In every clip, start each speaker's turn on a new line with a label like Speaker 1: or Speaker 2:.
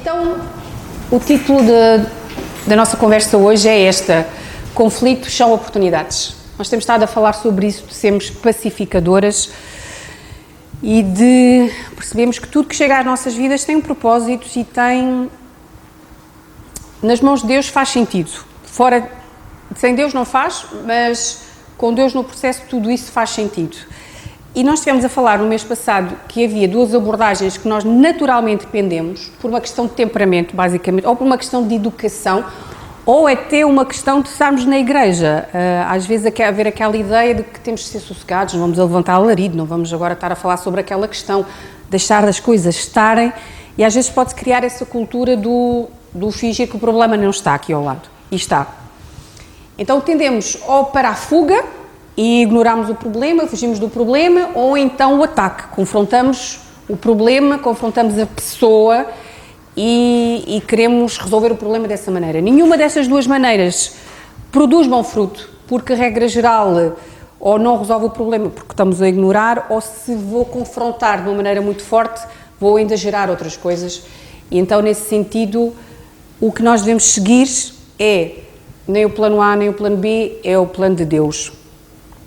Speaker 1: Então, o título da nossa conversa hoje é esta: conflitos são oportunidades. Nós temos estado a falar sobre isso, de sermos pacificadoras e de percebermos que tudo que chega às nossas vidas tem um propósito e tem, nas mãos de Deus, faz sentido. Fora, sem Deus não faz, mas com Deus no processo tudo isso faz sentido. E nós estivemos a falar no mês passado que havia duas abordagens que nós naturalmente dependemos, por uma questão de temperamento, basicamente, ou por uma questão de educação, ou até uma questão de estarmos na igreja. Às vezes haver aquela ideia de que temos de ser sossegados, não vamos levantar alarido, não vamos agora estar a falar sobre aquela questão, deixar as coisas estarem, e às vezes pode-se criar essa cultura do fingir que o problema não está aqui ao lado, e está. Então tendemos ou para a fuga, e ignoramos o problema, fugimos do problema, ou então o ataque, confrontamos o problema, confrontamos a pessoa e queremos resolver o problema dessa maneira. Nenhuma dessas duas maneiras produz bom fruto, porque, regra geral, ou não resolve o problema porque estamos a ignorar, ou se vou confrontar de uma maneira muito forte, vou ainda gerar outras coisas. E então, nesse sentido, o que nós devemos seguir é nem o plano A, nem o plano B, é o plano de Deus.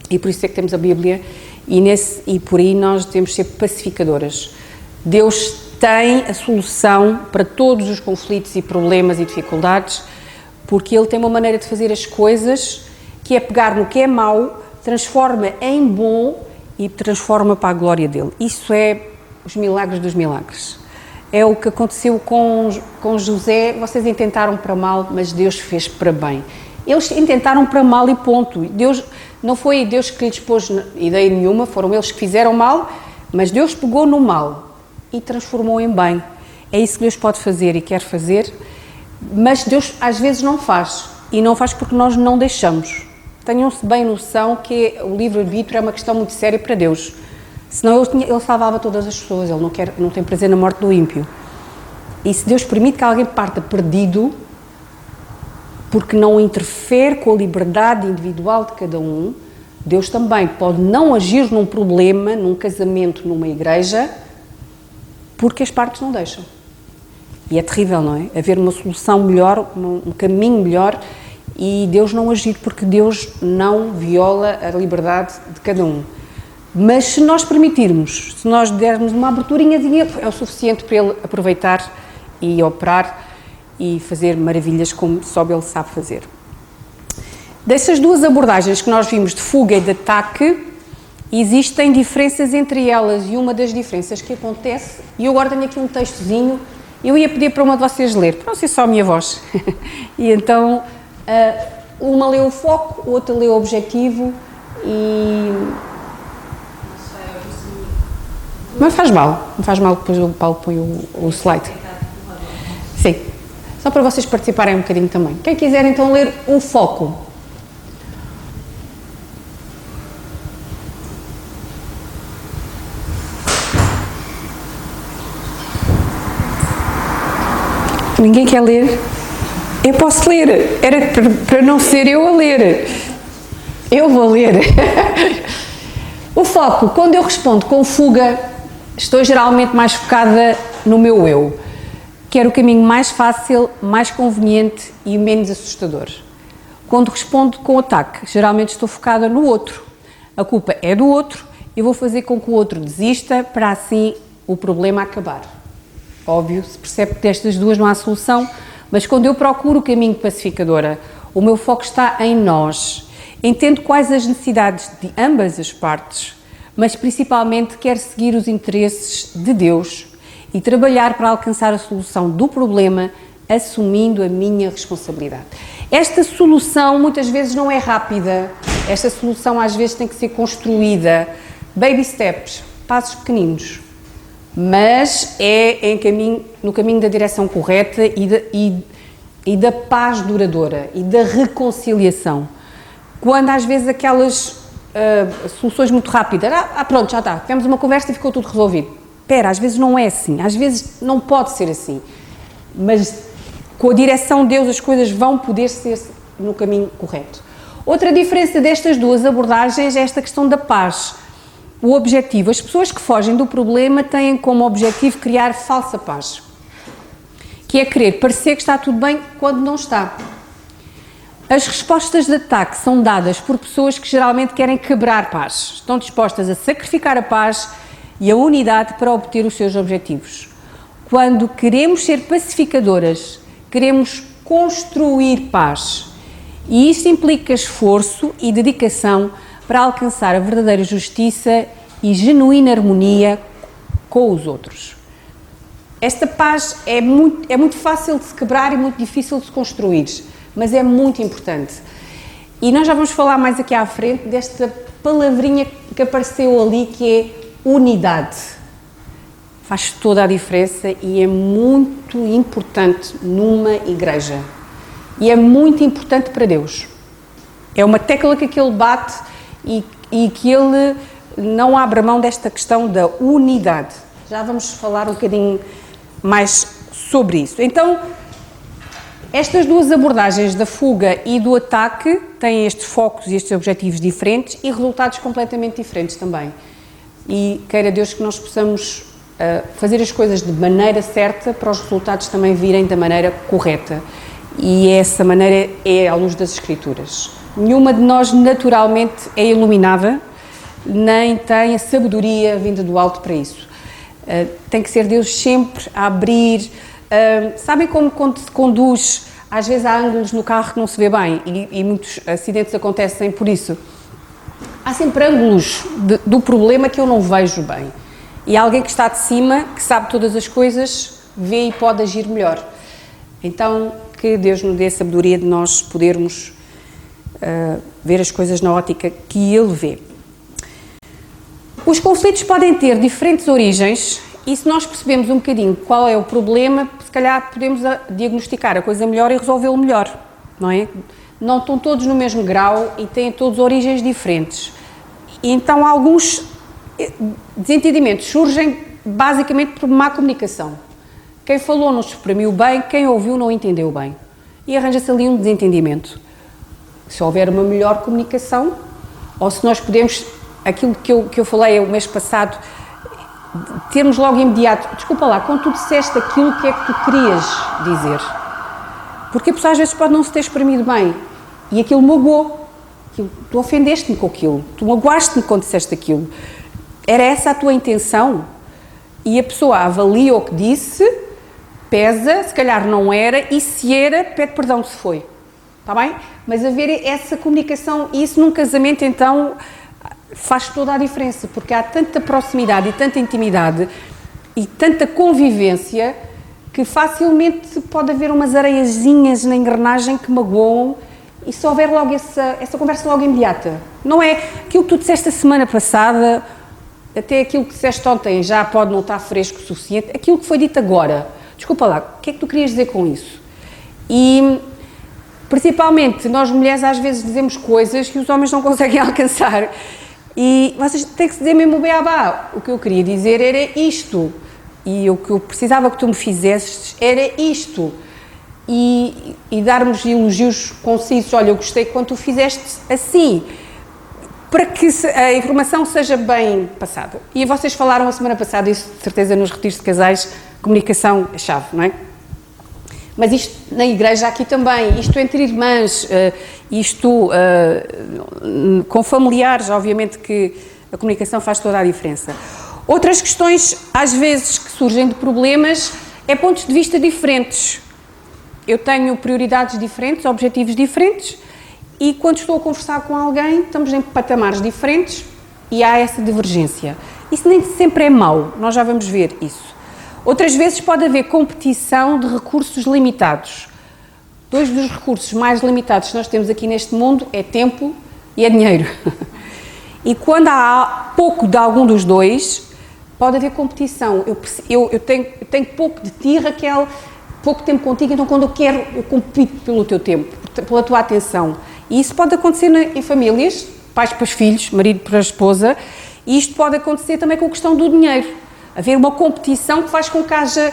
Speaker 1: E por isso é que temos a Bíblia, e por aí nós devemos ser pacificadoras. Deus tem a solução para todos os conflitos e problemas e dificuldades, porque Ele tem uma maneira de fazer as coisas, que é pegar no que é mau, transforma em bom e transforma para a glória dEle. Isso é os milagres dos milagres. É o que aconteceu com José. Vocês intentaram para mal, mas Deus fez para bem. Eles intentaram para mal e ponto. Deus, não foi Deus que lhes pôs ideia nenhuma, foram eles que fizeram mal, mas Deus pegou no mal e transformou em bem. É isso que Deus pode fazer e quer fazer, mas Deus às vezes não faz, e não faz porque nós não deixamos. Tenham-se bem noção que o livre-arbítrio é uma questão muito séria para Deus, senão ele salvava todas as pessoas, Ele não tem prazer na morte do ímpio. E se Deus permite que alguém parta perdido, porque não interfere com a liberdade individual de cada um, Deus também pode não agir num problema, num casamento, numa igreja, porque as partes não deixam. E é terrível, não é? Haver uma solução melhor, um caminho melhor, e Deus não agir, porque Deus não viola a liberdade de cada um. Mas se nós permitirmos, se nós dermos uma aberturinhazinha, é o suficiente para Ele aproveitar e operar e fazer maravilhas como só Ele sabe fazer. Dessas duas abordagens que nós vimos, de fuga e de ataque, existem diferenças entre elas, e uma das diferenças que acontece, e eu agora tenho aqui um textozinho, eu ia pedir para uma de vocês ler, para não ser só a minha voz. E então, uma lê o foco, outra lê o objetivo, e... Não faz mal depois o Paulo põe o slide. Sim. Só para vocês participarem um bocadinho também. Quem quiser então ler o foco. Ninguém quer ler? Eu posso ler. Era para não ser eu a ler. Eu vou ler. O foco. Quando eu respondo com fuga, estou geralmente mais focada no meu eu. Quero o caminho mais fácil, mais conveniente e menos assustador. Quando respondo com ataque, geralmente estou focada no outro. A culpa é do outro, eu vou fazer com que o outro desista para assim o problema acabar. Óbvio, se percebe que destas duas não há solução, mas quando eu procuro o caminho pacificadora, o meu foco está em nós. Entendo quais as necessidades de ambas as partes, mas principalmente quero seguir os interesses de Deus e trabalhar para alcançar a solução do problema, assumindo a minha responsabilidade. Esta solução muitas vezes não é rápida, esta solução às vezes tem que ser construída, baby steps, passos pequeninos, mas é no caminho da direção correta e da paz duradoura e da reconciliação. Quando às vezes aquelas soluções muito rápidas, pronto, já está, tivemos uma conversa e ficou tudo resolvido. Espera, às vezes não é assim, às vezes não pode ser assim, mas com a direção de Deus as coisas vão poder ser no caminho correto. Outra diferença destas duas abordagens é esta questão da paz. O objetivo, as pessoas que fogem do problema têm como objetivo criar falsa paz. que é querer parecer que está tudo bem quando não está. As respostas de ataque são dadas por pessoas que geralmente querem quebrar paz, estão dispostas a sacrificar a paz e a unidade para obter os seus objetivos. Quando queremos ser pacificadoras, queremos construir paz. E isto implica esforço e dedicação para alcançar a verdadeira justiça e genuína harmonia com os outros. Esta paz é muito fácil de se quebrar e muito difícil de se construir, mas é muito importante. E nós já vamos falar mais aqui à frente desta palavrinha que apareceu ali, que é unidade. Faz toda a diferença e é muito importante numa igreja. E é muito importante para Deus. É uma tecla que ele bate e que ele não abre mão desta questão da unidade. Já vamos falar um bocadinho mais sobre isso. Então, estas duas abordagens da fuga e do ataque têm estes focos e estes objetivos diferentes e resultados completamente diferentes também. E queira Deus que nós possamos fazer as coisas de maneira certa para os resultados também virem da maneira correta. E essa maneira é à luz das Escrituras. Nenhuma de nós naturalmente é iluminada, nem tem a sabedoria vinda do alto para isso. Tem que ser Deus sempre a abrir. Sabem como quando se conduz, às vezes há ângulos no carro que não se vê bem e muitos acidentes acontecem por isso. Há sempre ângulos do problema que eu não vejo bem. E alguém que está de cima, que sabe todas as coisas, vê e pode agir melhor. Então, que Deus nos dê a sabedoria de nós podermos ver as coisas na ótica que Ele vê. Os conflitos podem ter diferentes origens e se nós percebemos um bocadinho qual é o problema, se calhar podemos diagnosticar a coisa melhor e resolvê-lo melhor, não é? Não estão todos no mesmo grau e têm todos origens diferentes. E então alguns desentendimentos surgem basicamente por má comunicação. Quem falou não exprimiu bem, quem ouviu não entendeu bem. E arranja-se ali um desentendimento. Se houver uma melhor comunicação, ou se nós podemos, aquilo que eu falei o mês passado, termos logo imediato, desculpa lá, quando tu disseste aquilo, o que é que tu querias dizer? Porque a pessoa às vezes pode não se ter exprimido bem e aquilo magoou. Tu ofendeste-me com aquilo, tu magoaste-me quando disseste aquilo. Era essa a tua intenção? E a pessoa avalia o que disse, pesa, se calhar não era, e se era, pede perdão se foi. Está bem? Mas haver essa comunicação, e isso num casamento então faz toda a diferença, porque há tanta proximidade e tanta intimidade e tanta convivência que facilmente pode haver umas areiazinhas na engrenagem que magoam e se houver logo essa conversa logo imediata. Não é aquilo que tu disseste a semana passada, até aquilo que disseste ontem já pode não estar fresco o suficiente, aquilo que foi dito agora. Desculpa lá, o que é que tu querias dizer com isso? E principalmente nós mulheres às vezes dizemos coisas que os homens não conseguem alcançar e vocês têm que se dizer mesmo o beabá. O que eu queria dizer era isto e o que eu precisava que tu me fizesses era isto e darmos elogios concisos. Olha, eu gostei quando tu fizeste assim, para que a informação seja bem passada. E vocês falaram a semana passada, isso de certeza nos retiros de casais, comunicação é chave, não é? Mas isto na igreja aqui também, isto entre irmãs, isto com familiares, obviamente que a comunicação faz toda a diferença. Outras questões, às vezes, que surgem de problemas, é pontos de vista diferentes. Eu tenho prioridades diferentes, objetivos diferentes, e quando estou a conversar com alguém, estamos em patamares diferentes e há essa divergência. Isso nem sempre é mau, nós já vamos ver isso. Outras vezes pode haver competição de recursos limitados. Dois dos recursos mais limitados que nós temos aqui neste mundo é tempo e é dinheiro. E quando há pouco de algum dos dois, pode haver competição. Eu tenho pouco de ti, Raquel, pouco tempo contigo, então quando eu compito pelo teu tempo, pela tua atenção. E isso pode acontecer em famílias, pais para os filhos, marido para a esposa, e isto pode acontecer também com a questão do dinheiro. Haver uma competição que faz com que haja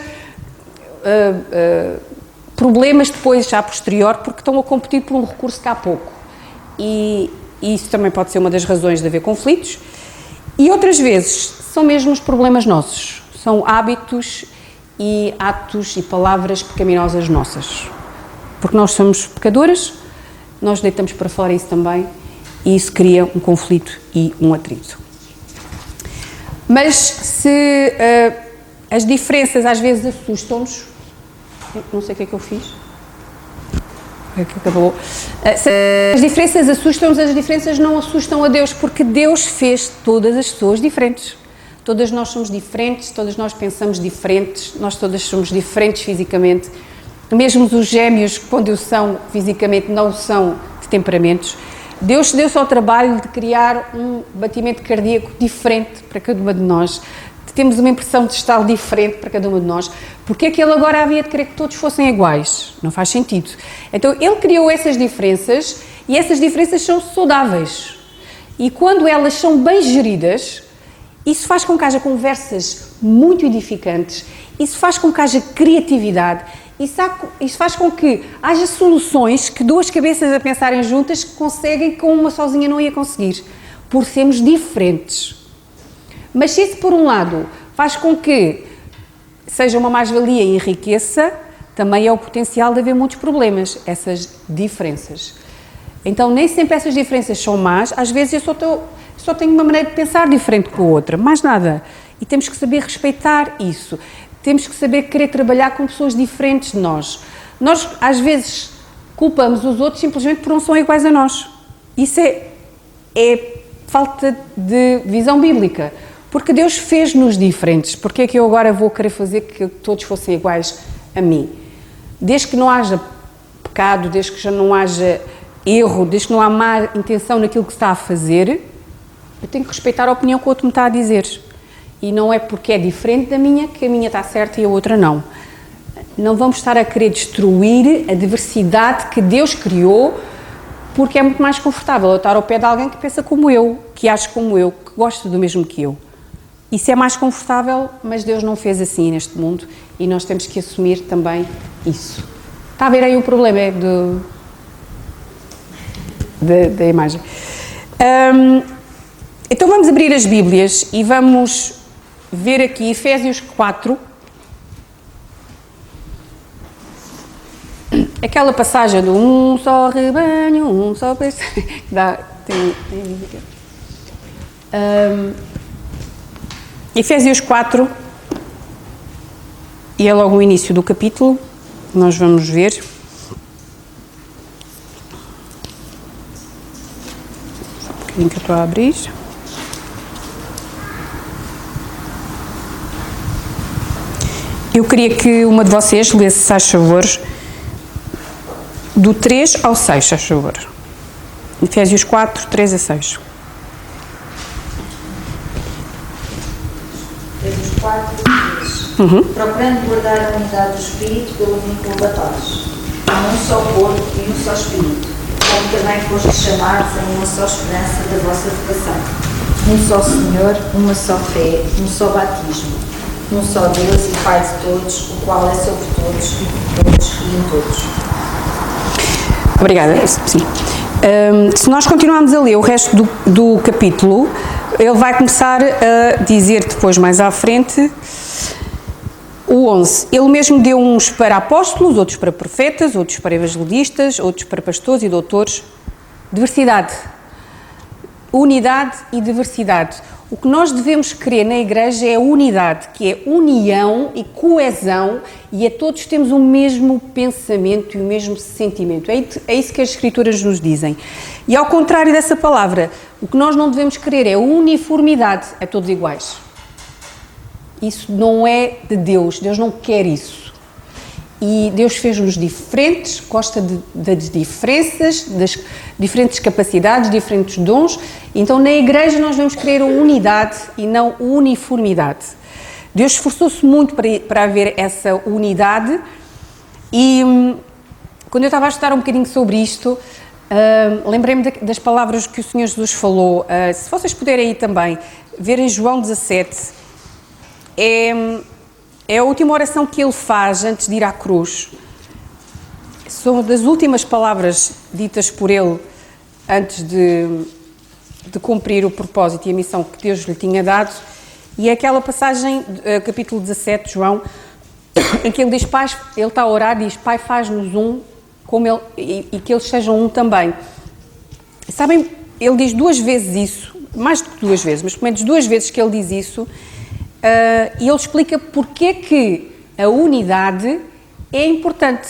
Speaker 1: problemas depois, já a posterior, porque estão a competir por um recurso que há pouco. E isso também pode ser uma das razões de haver conflitos. E outras vezes são mesmo os problemas nossos, são hábitos e atos e palavras pecaminosas nossas. Porque nós somos pecadoras, nós deitamos para fora isso também, e isso cria um conflito e um atrito. Mas se as diferenças às vezes assustam-nos, não sei o que é que eu fiz, é que acabou. Se as diferenças assustam-nos, as diferenças não assustam a Deus, porque Deus fez todas as pessoas diferentes. Todas nós somos diferentes, todas nós pensamos diferentes, nós todas somos diferentes fisicamente. Mesmo os gêmeos, quando o são fisicamente, não são de temperamentos. Deus deu-se ao trabalho de criar um batimento cardíaco diferente para cada uma de nós. Temos uma impressão de estar diferente para cada uma de nós. Porque é que Ele agora havia de querer que todos fossem iguais? Não faz sentido. Então, Ele criou essas diferenças e essas diferenças são saudáveis. E quando elas são bem geridas, isso faz com que haja conversas muito edificantes, isso faz com que haja criatividade, isso faz com que haja soluções que duas cabeças a pensarem juntas conseguem que uma sozinha não ia conseguir, por sermos diferentes. Mas se isso, por um lado, faz com que seja uma mais-valia e enriqueça, também é o potencial de haver muitos problemas, essas diferenças. Então, nem sempre essas diferenças são más, às vezes eu só tenho uma maneira de pensar diferente com a outra, mais nada. E temos que saber respeitar isso. Temos que saber querer trabalhar com pessoas diferentes de nós. Nós, às vezes, culpamos os outros simplesmente por não são iguais a nós. Isso é falta de visão bíblica. Porque Deus fez-nos diferentes. Porque é que eu agora vou querer fazer que todos fossem iguais a mim? Desde que não haja pecado, desde que já não haja erro, desde que não há má intenção naquilo que se está a fazer, eu tenho que respeitar a opinião que o outro me está a dizer. E não é porque é diferente da minha que a minha está certa e a outra não. Não vamos estar a querer destruir a diversidade que Deus criou, porque é muito mais confortável eu estar ao pé de alguém que pensa como eu, que age como eu, que gosta do mesmo que eu. Isso é mais confortável, mas Deus não fez assim neste mundo e nós temos que assumir também isso. Está a ver aí o problema da imagem. Então vamos abrir as Bíblias e vamos ver aqui Efésios 4, aquela passagem do um só rebanho, um só peixe, Efésios 4, e é logo o início do capítulo, nós vamos ver. Só um bocadinho que eu estou a abrir. Eu queria que uma de vocês lesse, se faz favor, do 3 ao 6, se faz favor. Efésios 4, 3 a 6.
Speaker 2: Efésios 4, 3. Procurando guardar a unidade do Espírito pelo vínculo da paz. Há um só corpo e um só Espírito, como também fostes chamados a uma só esperança da vossa vocação. Um só Senhor, uma só fé, um só batismo. Um só Deus e Pai de todos, o qual é sobre todos e por todos e em todos.
Speaker 1: Obrigada. Sim. Se nós continuarmos a ler o resto do capítulo, ele vai começar a dizer depois, mais à frente, o 11. Ele mesmo deu uns para apóstolos, outros para profetas, outros para evangelistas, outros para pastores e doutores. Diversidade. Unidade e diversidade. O que nós devemos querer na igreja é a unidade, que é união e coesão, e a todos temos o mesmo pensamento e o mesmo sentimento. É isso que as Escrituras nos dizem. E ao contrário dessa palavra, o que nós não devemos querer é uniformidade, a todos iguais. Isso não é de Deus, Deus não quer isso. E Deus fez-nos diferentes, gosta das diferenças, das diferentes capacidades, diferentes dons. Então, na igreja, nós devemos querer unidade e não uniformidade. Deus esforçou-se muito para haver essa unidade e, quando eu estava a estudar um bocadinho sobre isto, lembrei-me das palavras que o Senhor Jesus falou. Se vocês puderem aí também ver em João 17, é a última oração que ele faz antes de ir à cruz. São das últimas palavras ditas por ele antes de cumprir o propósito e a missão que Deus lhe tinha dado. E é aquela passagem, capítulo 17, João, em que ele diz, Pai, ele está a orar, diz, Pai, faz-nos um, como ele, e que eles sejam um também. Sabem, ele diz 2 vezes isso, mais do que 2 vezes, mas pelo menos 2 vezes que ele diz isso, e ele explica porque é que a unidade é importante.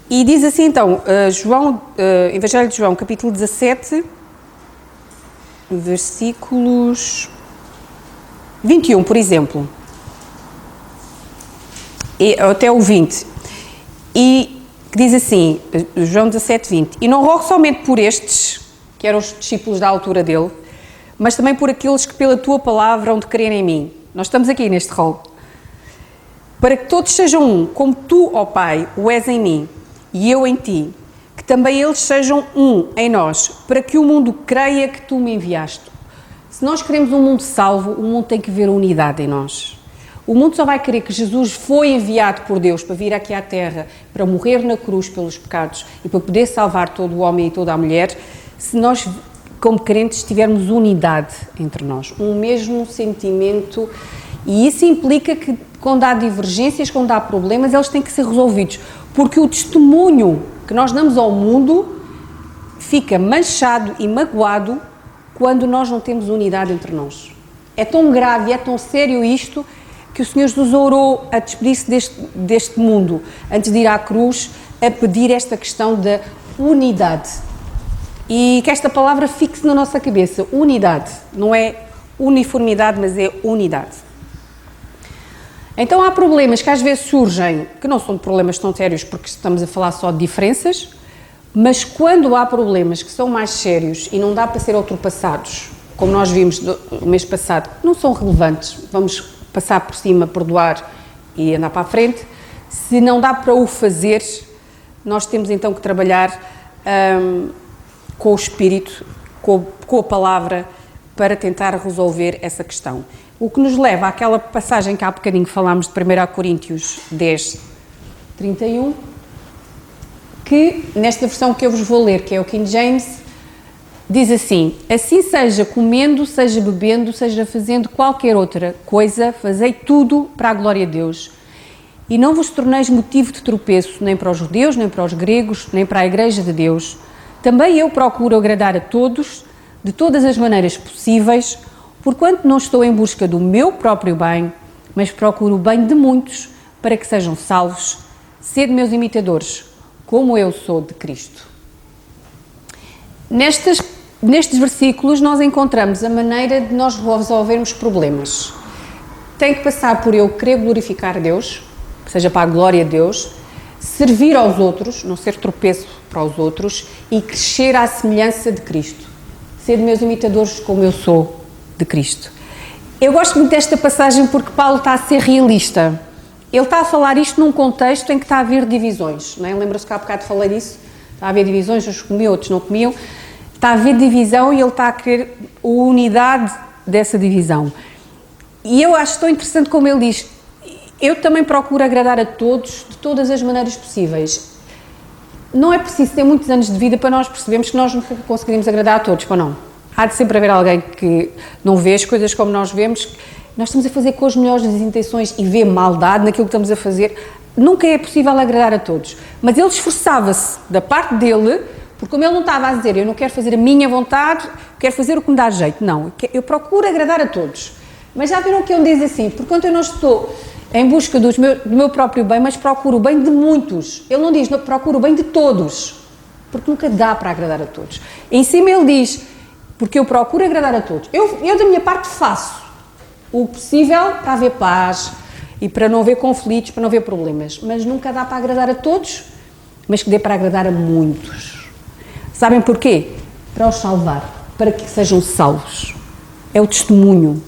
Speaker 1: E diz assim então, Evangelho de João, capítulo 17, versículos 21, por exemplo, até o 20, e que diz assim, João 17, 20, e não rogo somente por estes, que eram os discípulos da altura dele, mas também por aqueles que pela tua palavra hão de crer em mim. Nós estamos aqui neste rol. Para que todos sejam um, como tu, ó Pai, o és em mim, e eu em ti, que também eles sejam um em nós, para que o mundo creia que tu me enviaste. Se nós queremos um mundo salvo, o mundo tem que ver unidade em nós. O mundo só vai querer que Jesus foi enviado por Deus para vir aqui à Terra, para morrer na cruz pelos pecados e para poder salvar todo o homem e toda a mulher, se nós, como crentes, tivermos unidade entre nós, um mesmo sentimento. E isso implica que, quando há divergências, quando há problemas, eles têm que ser resolvidos, porque o testemunho que nós damos ao mundo fica manchado e magoado quando nós não temos unidade entre nós. É tão grave, é tão sério isto, que o Senhor Jesus orou a despedir-se deste mundo, antes de ir à cruz, a pedir esta questão da unidade. E que esta palavra fixe na nossa cabeça, unidade, não é uniformidade, mas é unidade. Então há problemas que às vezes surgem, que não são problemas tão sérios porque estamos a falar só de diferenças, mas quando há problemas que são mais sérios e não dá para ser ultrapassados, como nós vimos no mês passado, não são relevantes, vamos passar por cima, perdoar e andar para a frente. Se não dá para o fazer, nós temos então que trabalhar com o Espírito, com a palavra, para tentar resolver essa questão. O que nos leva àquela passagem que há bocadinho falámos de 1 Coríntios 10, 31, que nesta versão que eu vos vou ler, que é o King James, diz assim: assim seja comendo, seja bebendo, seja fazendo qualquer outra coisa, fazei tudo para a glória de Deus. E não vos torneis motivo de tropeço, nem para os judeus, nem para os gregos, nem para a Igreja de Deus. Também eu procuro agradar a todos, de todas as maneiras possíveis, porquanto não estou em busca do meu próprio bem, mas procuro o bem de muitos, para que sejam salvos. Sede meus imitadores, como eu sou de Cristo. Nestes versículos nós encontramos a maneira de nós resolvermos problemas. Tem que passar por eu querer glorificar Deus, seja para a glória de Deus, servir aos outros, não ser tropeço para os outros, e crescer à semelhança de Cristo. Sede meus imitadores como eu sou de Cristo. Eu gosto muito desta passagem porque Paulo está a ser realista. Ele está a falar isto num contexto em que está a haver divisões, não é? Lembra-se que há bocado falei disso? Está a haver divisões, uns comiam, outros não comiam. Está a haver divisão e ele está a querer a unidade dessa divisão. E eu acho tão interessante como ele diz: eu também procuro agradar a todos de todas as maneiras possíveis. Não é preciso ter muitos anos de vida para nós percebermos que nós nunca conseguimos agradar a todos, para não. Há de sempre haver alguém que não vê as coisas como nós vemos. Nós estamos a fazer com as melhores das intenções e vê maldade naquilo que estamos a fazer. Nunca é possível agradar a todos. Mas ele esforçava-se da parte dele, porque como ele não estava a dizer, eu não quero fazer a minha vontade, quero fazer o que me dá jeito. Não, eu procuro agradar a todos. Mas já viram que ele diz assim: porquanto eu não estou em busca do meu próprio bem, mas procuro o bem de muitos. Ele não diz, procuro o bem de todos, porque nunca dá para agradar a todos. Em cima ele diz, porque eu procuro agradar a todos. Eu da minha parte faço o possível para haver paz e para não haver conflitos, para não haver problemas, mas nunca dá para agradar a todos, mas que dê para agradar a muitos. Sabem porquê? Para os salvar, para que sejam salvos. É o testemunho,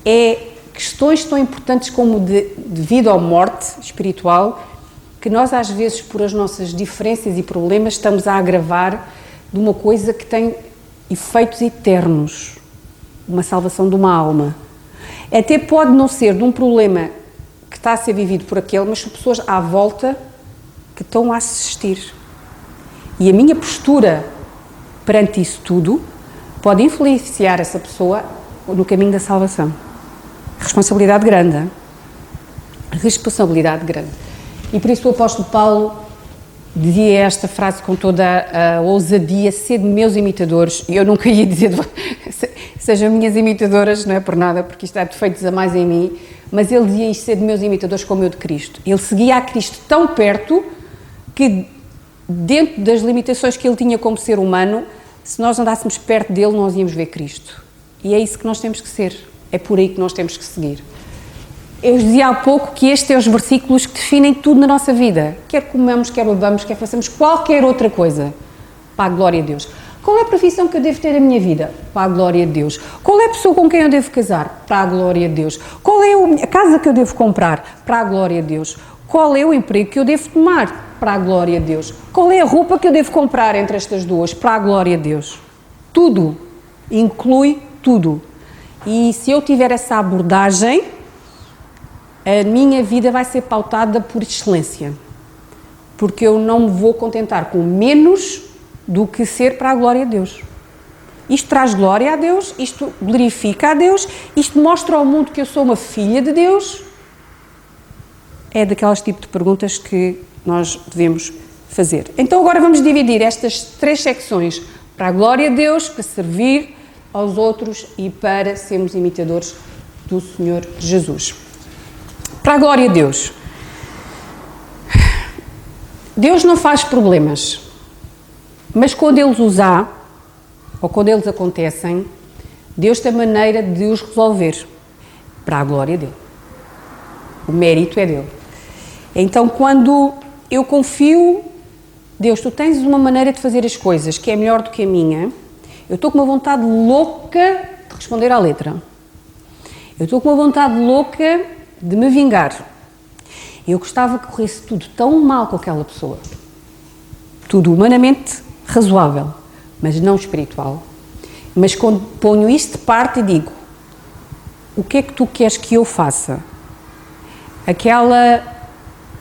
Speaker 1: é questões tão importantes como de vida ou morte espiritual, que nós às vezes, por as nossas diferenças e problemas, estamos a agravar de uma coisa que tem efeitos eternos, uma salvação de uma alma. Até pode não ser de um problema que está a ser vivido por aquele, mas são pessoas à volta que estão a assistir. E a minha postura perante isso tudo pode influenciar essa pessoa no caminho da salvação. Responsabilidade grande. responsabilidade grande. E por isso o apóstolo Paulo dizia esta frase com toda a ousadia: sede meus imitadores. E eu nunca ia dizer sejam minhas imitadoras, não é por nada, porque isto é defeitos a mais em mim, mas ele dizia isto: sede meus imitadores como eu de Cristo. Ele seguia a Cristo tão perto que, dentro das limitações que ele tinha como ser humano, se nós andássemos perto dele, nós íamos ver Cristo. E é isso que nós temos que ser, é por aí que nós temos que seguir. Eu dizia há pouco que estes são os versículos que definem tudo na nossa vida. Quer comamos, quer bebamos, quer façamos qualquer outra coisa, para a glória de Deus. Qual é a profissão que eu devo ter na minha vida? Para a glória de Deus. Qual é a pessoa com quem eu devo casar? Para a glória de Deus. Qual é a casa que eu devo comprar? Para a glória de Deus. Qual é o emprego que eu devo tomar? Para a glória de Deus. Qual é a roupa que eu devo comprar entre estas duas? Para a glória de Deus. Tudo. Inclui tudo. E se eu tiver essa abordagem, a minha vida vai ser pautada por excelência, porque eu não me vou contentar com menos do que ser para a glória de Deus. Isto traz glória a Deus, isto glorifica a Deus, isto mostra ao mundo que eu sou uma filha de Deus. É daquelas tipos de perguntas que nós devemos fazer. Então agora vamos dividir estas 3 secções: para a glória de Deus, para servir aos outros e para sermos imitadores do Senhor Jesus. Para a glória de Deus. Deus não faz problemas, mas quando eles os há, ou quando eles acontecem, Deus tem maneira de os resolver para a glória dele. O mérito é dele. Então, quando eu confio, Deus, tu tens uma maneira de fazer as coisas que é melhor do que a minha, eu estou com uma vontade louca de responder à letra. Eu estou com uma vontade louca de me vingar. Eu gostava que corresse tudo tão mal com aquela pessoa. Tudo humanamente razoável, mas não espiritual. Mas quando ponho isto de parte e digo: o que é que tu queres que eu faça? Aquela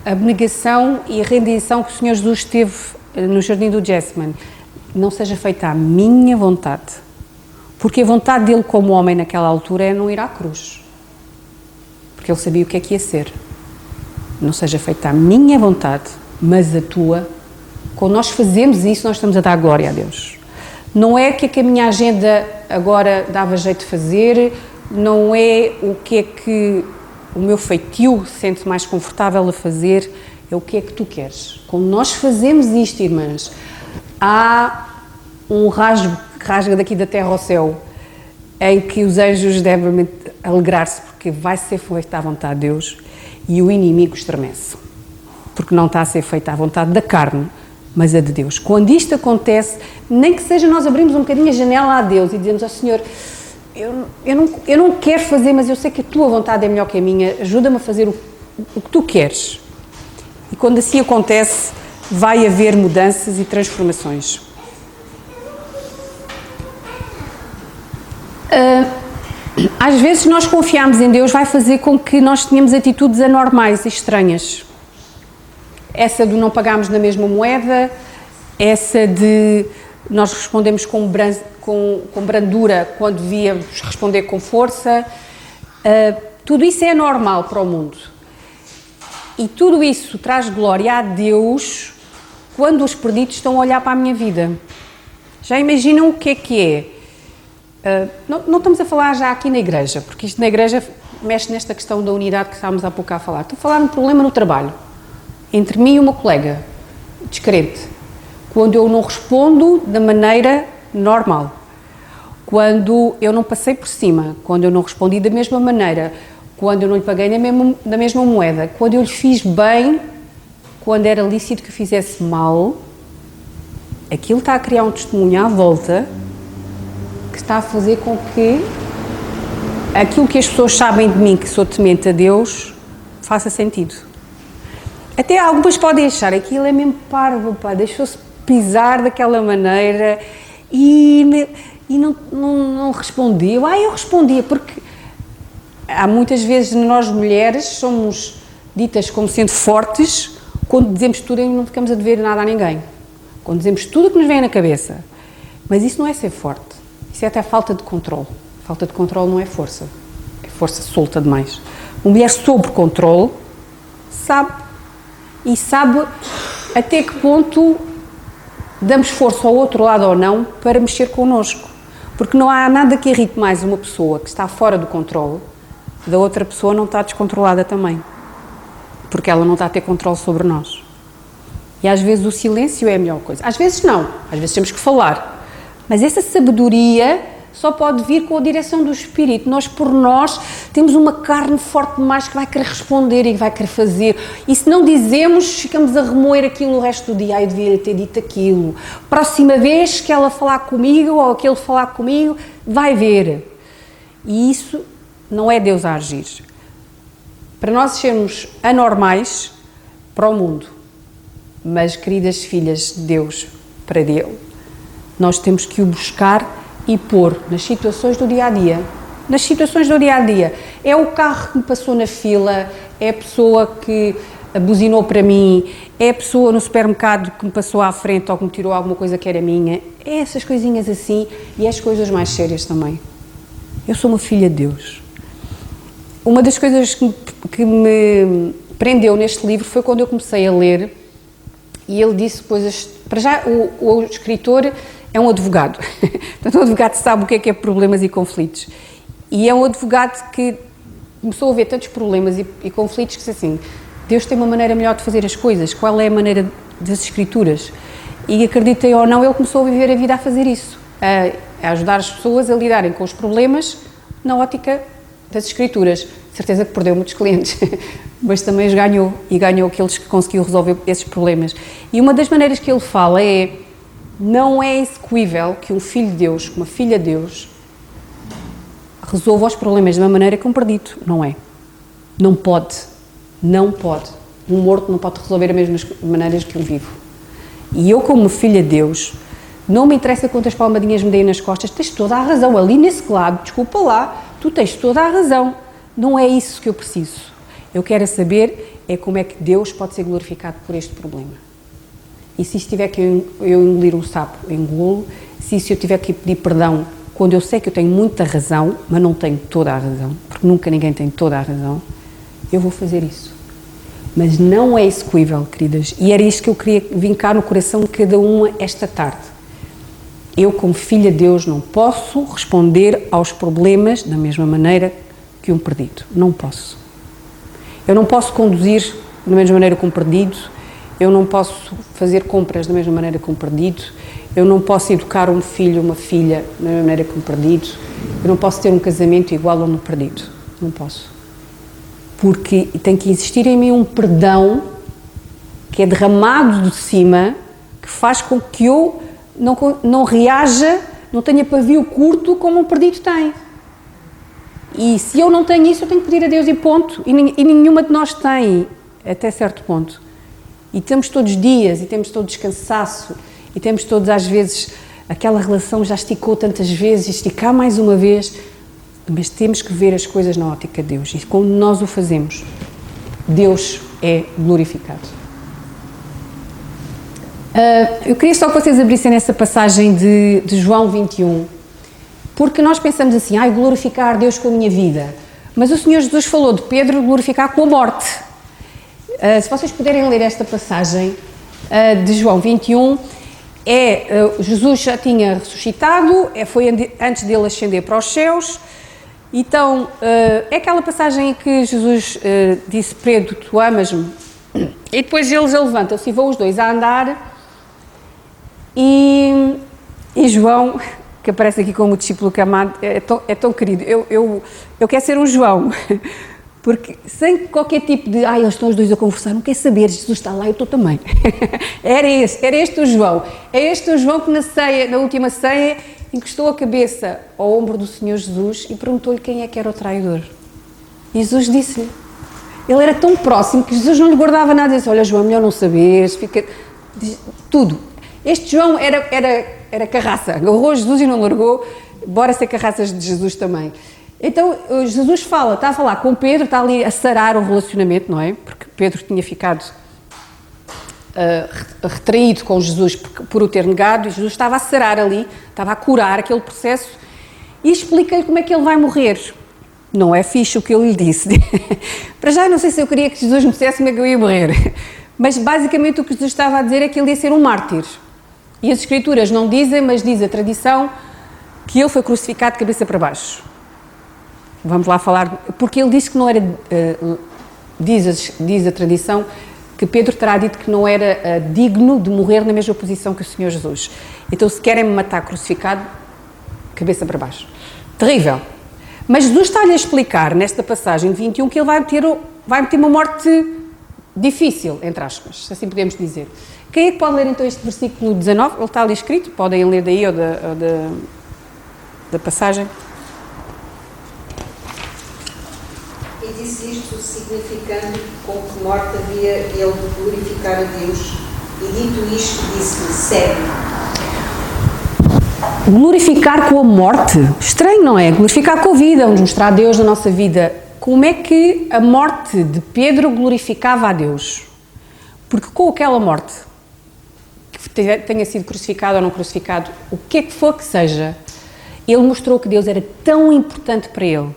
Speaker 1: abnegação e rendição que o Senhor Jesus teve no jardim do Getsemane, não seja feita a minha vontade. Porque a vontade dele como homem naquela altura é não ir à cruz. Porque ele sabia o que é que ia ser. Não seja feita a minha vontade, mas a tua. Quando nós fazemos isso, nós estamos a dar glória a Deus. Não é o que é que a minha agenda agora dava jeito de fazer, não é o que é que o meu feitio se sente mais confortável a fazer, é o que é que tu queres. Quando nós fazemos isto, irmãs, há um rasga daqui da terra ao céu, em que os anjos devem alegrar-se, porque vai ser feita à vontade de Deus, e o inimigo estremece, porque não está a ser feita à vontade da carne, mas a de Deus. Quando isto acontece, nem que seja nós abrimos um bocadinho a janela a Deus e dizemos ao Senhor: eu não quero fazer, mas eu sei que a tua vontade é melhor que a minha, ajuda-me a fazer o que tu queres. E quando assim acontece, vai haver mudanças e transformações. Às vezes nós confiarmos em Deus vai fazer com que nós tenhamos atitudes anormais e estranhas. Essa de não pagarmos na mesma moeda, essa de nós respondemos com brandura quando devíamos responder com força, tudo isso é normal para o mundo. E tudo isso traz glória a Deus quando os perdidos estão a olhar para a minha vida. Já imaginam o que é? Não estamos a falar já aqui na igreja, porque isto na igreja mexe nesta questão da unidade que estávamos há pouco a falar. Estou a falar de um problema no trabalho, entre mim e uma colega descrente, quando eu não respondo da maneira normal, quando eu não passei por cima, quando eu não respondi da mesma maneira, quando eu não lhe paguei na mesma moeda, quando eu lhe fiz bem, quando era lícito que eu fizesse mal, aquilo está a criar um testemunho à volta que está a fazer com que aquilo que as pessoas sabem de mim, que sou temente a Deus, faça sentido. Até algumas podem achar aquilo é mesmo parvo, pá, deixou-se pisar daquela maneira e não respondeu. Eu respondia, porque há muitas vezes nós mulheres somos ditas como sendo fortes quando dizemos tudo e não ficamos a dever nada a ninguém. Quando dizemos tudo o que nos vem na cabeça. Mas isso não é ser forte. Isso é até falta de controle. Falta de controle não é força. É força solta demais. Uma mulher sob controle sabe. E sabe até que ponto damos força ao outro lado ou não para mexer connosco. Porque não há nada que irrite mais uma pessoa que está fora do controle da outra pessoa não está descontrolada também. Porque ela não está a ter controle sobre nós. E às vezes o silêncio é a melhor coisa. Às vezes não. Às vezes temos que falar. Mas essa sabedoria só pode vir com a direção do Espírito. Nós, por nós, temos uma carne forte demais que vai querer responder e vai querer fazer. E se não dizemos, ficamos a remoer aquilo o resto do dia. Ai, eu devia ter dito aquilo. Próxima vez que ela falar comigo ou aquele falar comigo, vai ver. E isso não é Deus a agir. Para nós sermos anormais para o mundo, mas queridas filhas de Deus para Ele, nós temos que o buscar e pôr nas situações do dia-a-dia. Nas situações do dia-a-dia. É o carro que me passou na fila, é a pessoa que buzinou para mim, é a pessoa no supermercado que me passou à frente ou que me tirou alguma coisa que era minha. É essas coisinhas assim e as coisas mais sérias também. Eu sou uma filha de Deus. Uma das coisas que me prendeu neste livro foi quando eu comecei a ler e ele disse coisas... Para já, o escritor é um advogado. Portanto, o advogado sabe o que é problemas e conflitos. E é um advogado que começou a ver tantos problemas e conflitos que disse assim, Deus tem uma maneira melhor de fazer as coisas, qual é a maneira das Escrituras? E acreditem ou não, ele começou a viver a vida a fazer isso, a ajudar as pessoas a lidarem com os problemas na ótica das Escrituras. Certeza que perdeu muitos clientes, mas também os ganhou, e ganhou aqueles que conseguiu resolver esses problemas. E uma das maneiras que ele fala é, não é execuível que um filho de Deus, uma filha de Deus, resolva os problemas de uma maneira que um perdido, não é? Não pode, não pode. Um morto não pode resolver as mesmas maneiras que um vivo. E eu, como filha de Deus, não me interessa quantas palmadinhas me deem nas costas, tens toda a razão, ali nesse lado, desculpa lá, tu tens toda a razão. Não é isso que eu preciso. Eu quero saber é como é que Deus pode ser glorificado por este problema. E se tiver que eu engolir um sapo, eu engolo. Se eu tiver que pedir perdão, quando eu sei que eu tenho muita razão, mas não tenho toda a razão, porque nunca ninguém tem toda a razão, eu vou fazer isso. Mas não é execuível, queridas. E era isto que eu queria vincar no coração de cada uma esta tarde. Eu, como filha de Deus, não posso responder aos problemas da mesma maneira que um perdido. Não posso. Eu não posso conduzir da mesma maneira que um perdido. Eu não posso fazer compras da mesma maneira que um perdido. Eu não posso educar um filho ou uma filha da mesma maneira que um perdido. Eu não posso ter um casamento igual a um perdido. Não posso. Porque tem que existir em mim um perdão que é derramado de cima, que faz com que eu não reaja, não tenha pavio curto como um perdido tem. E se eu não tenho isso, eu tenho que pedir a Deus e ponto. E nenhuma de nós tem, até certo ponto. E temos todos dias, e temos todos cansaço, e temos todos, às vezes, aquela relação já esticou tantas vezes, esticar mais uma vez, mas temos que ver as coisas na ótica de Deus. E quando nós o fazemos, Deus é glorificado. Eu queria só que vocês abrissem nessa passagem de João 21, porque nós pensamos assim, glorificar Deus com a minha vida. Mas o Senhor Jesus falou de Pedro glorificar com a morte. Se vocês puderem ler esta passagem de João 21, Jesus já tinha ressuscitado, foi antes dele ascender para os céus. Então, é aquela passagem em que Jesus disse, Pedro, tu amas-me? E depois eles levantam-se e vão os dois a andar. E João, que aparece aqui como discípulo que amado, é tão querido. Eu quero ser um João, porque sem qualquer tipo de, eles estão os dois a conversar, não quer saber, Jesus está lá, eu estou também. Era este o João. É este o João que na última ceia, encostou a cabeça ao ombro do Senhor Jesus e perguntou-lhe quem é que era o traidor. E Jesus disse-lhe. Ele era tão próximo que Jesus não lhe guardava nada. Disse, olha João, melhor não saberes, tudo. Este João era carraça, agarrou Jesus e não largou, bora ser carraças de Jesus também. Então, Jesus está a falar com Pedro, está ali a sarar o relacionamento, não é? Porque Pedro tinha ficado retraído com Jesus por o ter negado, e Jesus estava a sarar ali, estava a curar aquele processo, e explica-lhe como é que ele vai morrer. Não é fixe o que eu lhe disse. Para já, não sei se eu queria que Jesus me dissesse como é que eu ia morrer. Mas, basicamente, o que Jesus estava a dizer é que ele ia ser um mártir. E as Escrituras não dizem, mas diz a tradição, que ele foi crucificado de cabeça para baixo. Vamos lá falar, porque ele disse que não era, diz a tradição, que Pedro terá dito que não era digno de morrer na mesma posição que o Senhor Jesus. Então, se querem me matar crucificado, cabeça para baixo. Terrível. Mas Jesus está-lhe a explicar, nesta passagem de 21, que ele vai ter uma morte difícil, entre aspas, se assim podemos dizer. Quem é que pode ler então este versículo 19? Ele está ali escrito, podem ler daí ou da passagem.
Speaker 3: E disse isto significando com que morte havia ele de glorificar a Deus, e dito isto disse-lhe, segue.
Speaker 1: Glorificar com a morte? Estranho, não é? Glorificar com a vida, vamos mostrar a Deus na nossa vida. Como é que a morte de Pedro glorificava a Deus? Porque com aquela morte, que tenha sido crucificado ou não crucificado, o que é que for que seja, ele mostrou que Deus era tão importante para ele,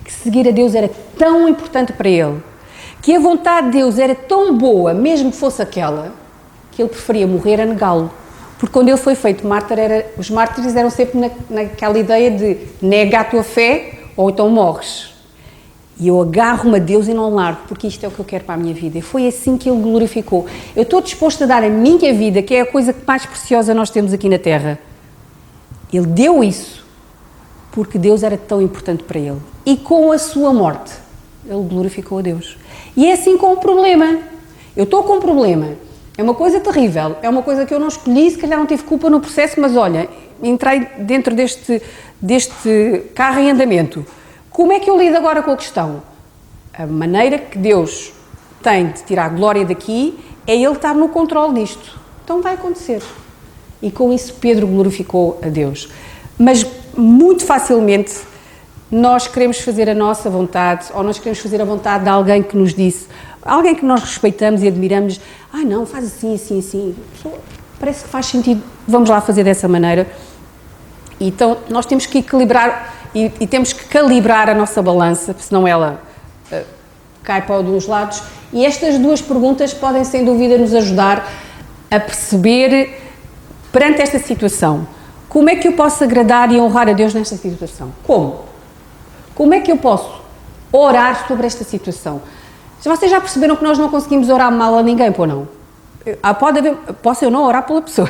Speaker 1: que seguir a Deus era tão importante para ele, que a vontade de Deus era tão boa, mesmo que fosse aquela, que ele preferia morrer a negá-lo. Porque quando ele foi feito mártir, os mártires eram sempre naquela ideia de nega a tua fé ou então morres. E eu agarro-me a Deus e não largo, porque isto é o que eu quero para a minha vida. E foi assim que ele glorificou. Eu estou disposto a dar a minha vida, que é a coisa mais preciosa nós temos aqui na Terra. Ele deu isso, porque Deus era tão importante para ele. E com a sua morte, ele glorificou a Deus. E é assim com o problema. Eu estou com um problema. É uma coisa terrível, é uma coisa que eu não escolhi, se calhar não tive culpa no processo, mas olha, entrei dentro deste carro em andamento. Como é que eu lido agora com a questão? A maneira que Deus tem de tirar a glória daqui é Ele estar no controle disto. Então vai acontecer. E com isso Pedro glorificou a Deus. Mas muito facilmente nós queremos fazer a nossa vontade, ou nós queremos fazer a vontade de alguém que nos disse, alguém que nós respeitamos e admiramos, não, faz assim, assim, assim, parece que faz sentido, vamos lá fazer dessa maneira. Então nós temos que equilibrar e temos que calibrar a nossa balança, senão ela cai para um dos lados. E estas duas perguntas podem, sem dúvida, nos ajudar a perceber, perante esta situação, como é que eu posso agradar e honrar a Deus nesta situação? Como? Como é que eu posso orar sobre esta situação? Vocês já perceberam que nós não conseguimos orar mal a ninguém, pô, não? Posso eu não orar pela pessoa.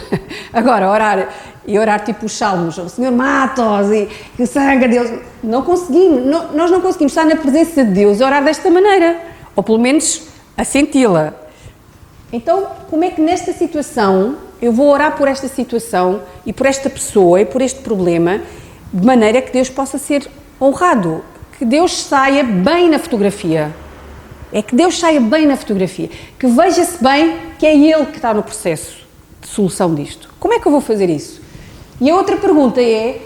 Speaker 1: Agora, orar tipo os salmos, o Senhor mata-os e que sangue a Deus. Não conseguimos, nós não conseguimos estar na presença de Deus e orar desta maneira. Ou pelo menos a senti-la. Então, como é que nesta situação eu vou orar por esta situação e por esta pessoa e por este problema de maneira que Deus possa ser honrado, que Deus saia bem na fotografia. É que Deus saia bem na fotografia, que veja-se bem que é Ele que está no processo de solução disto. Como é que eu vou fazer isso? E a outra pergunta é,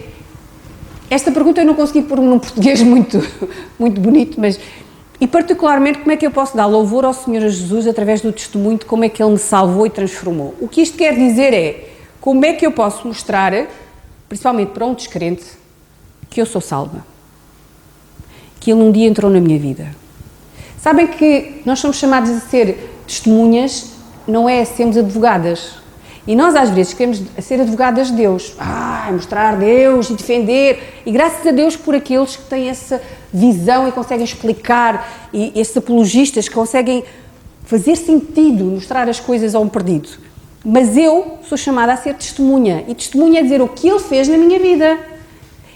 Speaker 1: esta pergunta eu não consegui pôr num português muito bonito, mas, e particularmente, como é que eu posso dar louvor ao Senhor Jesus através do testemunho de como é que Ele me salvou e transformou? O que isto quer dizer é, como é que eu posso mostrar, principalmente para um descrente, que eu sou salva? Que Ele um dia entrou na minha vida. Sabem que nós somos chamados a ser testemunhas, não é sermos advogadas. E nós às vezes queremos ser advogadas de Deus. Mostrar Deus e defender. E graças a Deus por aqueles que têm essa visão e conseguem explicar, e esses apologistas que conseguem fazer sentido, mostrar as coisas a um perdido. Mas eu sou chamada a ser testemunha. E testemunha é dizer o que Ele fez na minha vida.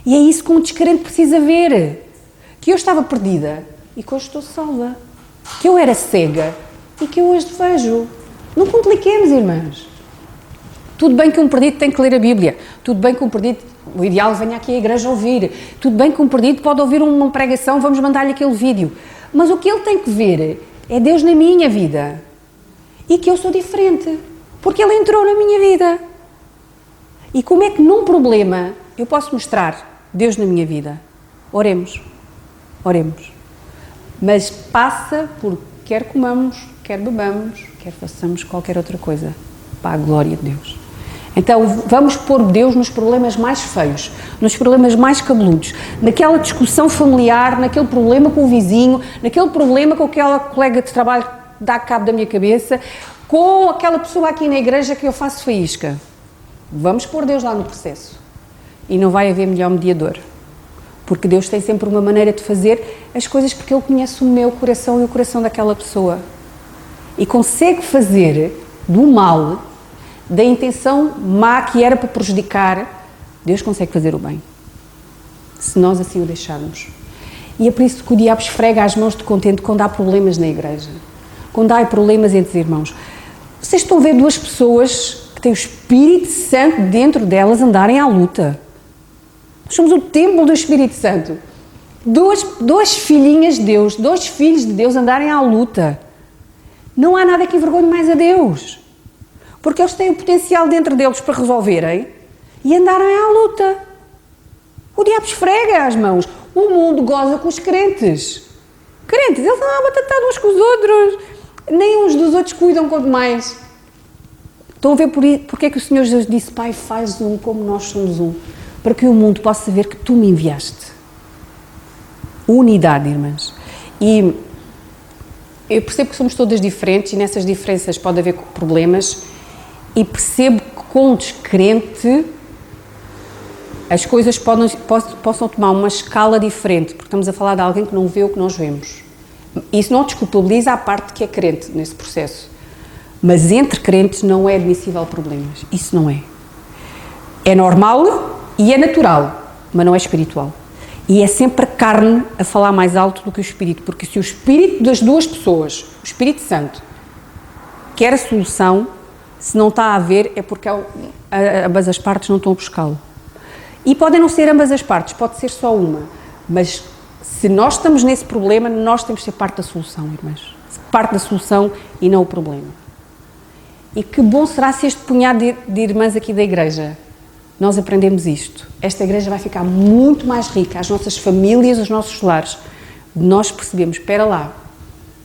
Speaker 1: E é isso que um descrente precisa ver. Que eu estava perdida. E que hoje estou salva, que eu era cega e que eu hoje vejo. Não compliquemos, irmãs. Tudo bem que um perdido tem que ler a Bíblia, tudo bem que um perdido, o ideal é que venha aqui à igreja ouvir, tudo bem que um perdido pode ouvir uma pregação, vamos mandar-lhe aquele vídeo, mas o que ele tem que ver é Deus na minha vida e que eu sou diferente, porque Ele entrou na minha vida. E como é que num problema eu posso mostrar Deus na minha vida? Oremos. Mas passa por quer comamos, quer bebamos, quer façamos qualquer outra coisa, para a glória de Deus. Então vamos pôr Deus nos problemas mais feios, nos problemas mais cabeludos, naquela discussão familiar, naquele problema com o vizinho, naquele problema com aquela colega de trabalho que dá cabo da minha cabeça, com aquela pessoa aqui na igreja que eu faço faísca. Vamos pôr Deus lá no processo. E não vai haver melhor mediador. Porque Deus tem sempre uma maneira de fazer as coisas porque Ele conhece o meu coração e o coração daquela pessoa. E consegue fazer do mal, da intenção má que era para prejudicar, Deus consegue fazer o bem. Se nós assim o deixarmos. E é por isso que o diabo esfrega as mãos de contente quando há problemas na igreja. Quando há problemas entre os irmãos. Vocês estão a ver duas pessoas que têm o Espírito Santo dentro delas andarem à luta. Nós somos o templo do Espírito Santo. Duas filhinhas de Deus, dois filhos de Deus andarem à luta. Não há nada que envergonhe mais a Deus. Porque eles têm o potencial dentro deles para resolverem e andarem à luta. O diabo esfrega as mãos. O mundo goza com os crentes. Crentes, eles andam a batatar uns com os outros. Nem uns dos outros cuidam quanto mais. Estão a ver porque é que o Senhor Jesus disse: Pai, faz um como nós somos um. Para que o mundo possa ver que Tu me enviaste. Unidade, irmãs. E eu percebo que somos todas diferentes e nessas diferenças pode haver problemas. E percebo que com o descrente as coisas possam tomar uma escala diferente, porque estamos a falar de alguém que não vê o que nós vemos. Isso não desculpabiliza a parte que é crente nesse processo. Mas entre crentes não é admissível problemas. Isso não é. É normal e é natural, mas não é espiritual. E é sempre a carne a falar mais alto do que o Espírito, porque se o Espírito das duas pessoas, o Espírito Santo, quer a solução, se não está a ver, é porque ambas as partes não estão a buscá-lo. E podem não ser ambas as partes, pode ser só uma. Mas se nós estamos nesse problema, nós temos que ser parte da solução, irmãs. Parte da solução e não o problema. E que bom será se este punhado de irmãs aqui da igreja, nós aprendemos isto. Esta igreja vai ficar muito mais rica, as nossas famílias, os nossos lares. Nós percebemos, espera lá,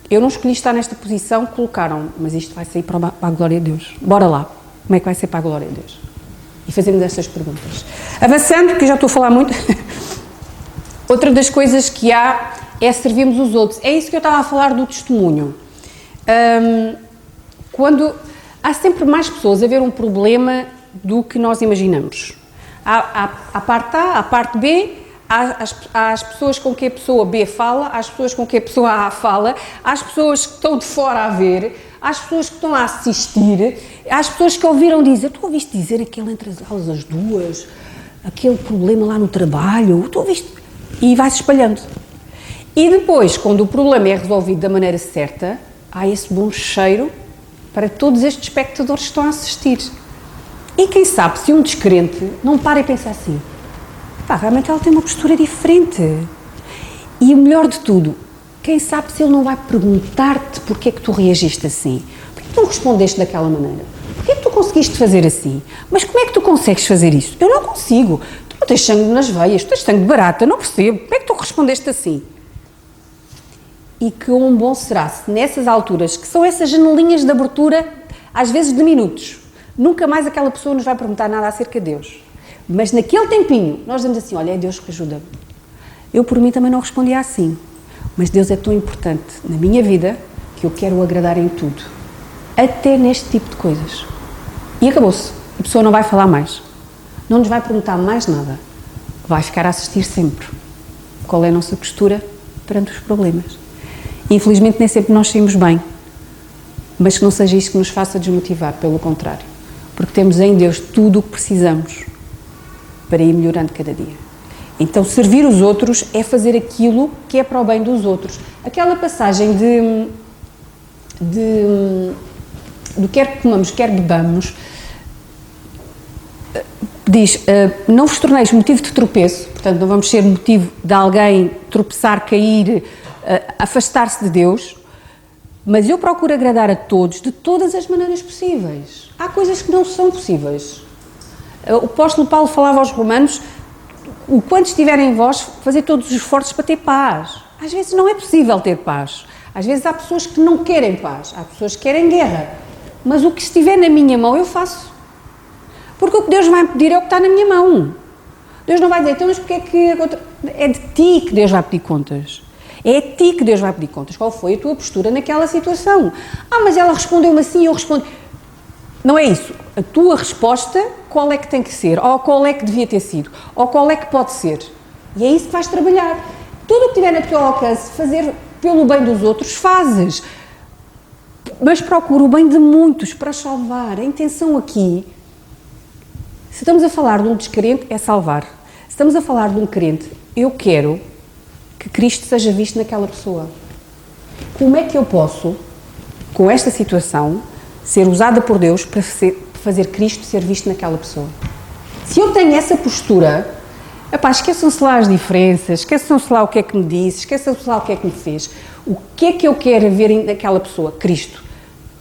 Speaker 1: eu não escolhi estar nesta posição, colocaram, mas isto vai sair para a glória de Deus. Bora lá. Como é que vai ser para a glória de Deus? E fazemos estas perguntas. Avançando, porque eu já estou a falar muito. Outra das coisas que há é servirmos os outros. É isso que eu estava a falar do testemunho. Quando há sempre mais pessoas a ver um problema do que nós imaginamos. Há a parte A, a parte B, há as pessoas com que a pessoa B fala, há as pessoas com que a pessoa A fala, há as pessoas que estão de fora a ver, há as pessoas que estão a assistir, há as pessoas que ouviram dizer, tu ouviste dizer aquele entre as duas, aquele problema lá no trabalho, tu ouviste? E vai-se espalhando. E depois, quando o problema é resolvido da maneira certa, há esse bom cheiro para todos estes espectadores que estão a assistir. E quem sabe se um descrente não para e pensa assim, pá, realmente ela tem uma postura diferente. E o melhor de tudo, quem sabe se ele não vai perguntar-te porque é que tu reagiste assim? Porquê que tu respondeste daquela maneira? Porquê que tu conseguiste fazer assim? Mas como é que tu consegues fazer isso? Eu não consigo. Tu não tens sangue nas veias, tu tens sangue de barata, não percebo. Como é que tu respondeste assim? E que bom será se nessas alturas, que são essas janelinhas de abertura, às vezes de minutos, nunca mais aquela pessoa nos vai perguntar nada acerca de Deus. Mas naquele tempinho, nós dizemos assim, olha, é Deus que ajuda-me. Eu por mim também não respondia assim. Mas Deus é tão importante na minha vida que eu quero o agradar em tudo. Até neste tipo de coisas. E acabou-se. A pessoa não vai falar mais. Não nos vai perguntar mais nada. Vai ficar a assistir sempre. Qual é a nossa postura perante os problemas. Infelizmente nem sempre nós saímos bem. Mas que não seja isso que nos faça desmotivar, pelo contrário. Porque temos em Deus tudo o que precisamos para ir melhorando cada dia. Então, servir os outros é fazer aquilo que é para o bem dos outros. Aquela passagem do quer que comamos, quer bebamos, diz, não vos torneis motivo de tropeço, portanto, não vamos ser motivo de alguém tropeçar, cair, afastar-se de Deus, mas eu procuro agradar a todos de todas as maneiras possíveis. Há coisas que não são possíveis. O apóstolo Paulo falava aos romanos, o quanto estiver em vós, fazer todos os esforços para ter paz. Às vezes não é possível ter paz. Às vezes há pessoas que não querem paz, há pessoas que querem guerra. Mas o que estiver na minha mão eu faço. Porque o que Deus vai me pedir é o que está na minha mão. Deus não vai dizer, então, mas porque é que... É de ti que Deus vai pedir contas. É a ti que Deus vai pedir contas. Qual foi a tua postura naquela situação? Mas ela respondeu-me assim, eu respondo... Não é isso. A tua resposta, qual é que tem que ser? Ou qual é que devia ter sido? Ou qual é que pode ser? E é isso que vais trabalhar. Tudo o que tiver no teu alcance, fazer pelo bem dos outros, fazes. Mas procura o bem de muitos para salvar. A intenção aqui, se estamos a falar de um descrente, é salvar. Se estamos a falar de um crente, eu quero que Cristo seja visto naquela pessoa. Como é que eu posso, com esta situação, ser usada por Deus para fazer Cristo ser visto naquela pessoa? Se eu tenho essa postura, esqueçam-se lá as diferenças, esqueçam-se lá o que é que me disse, esqueçam-se lá o que é que me fez. O que é que eu quero ver naquela pessoa? Cristo.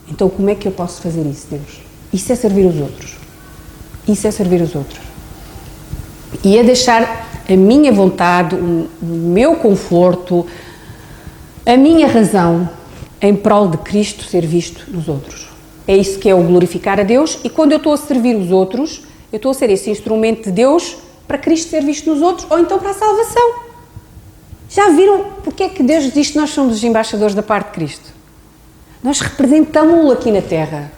Speaker 1: Então, como é que eu posso fazer isso, Deus? Isso é servir os outros. Isso é servir os outros. E é deixar a minha vontade, o meu conforto, a minha razão em prol de Cristo ser visto nos outros. É isso que é o glorificar a Deus, e quando eu estou a servir os outros, eu estou a ser esse instrumento de Deus para Cristo ser visto nos outros, ou então para a salvação. Já viram porque é que Deus diz que nós somos os embaixadores da parte de Cristo? Nós representamos-lo aqui na Terra.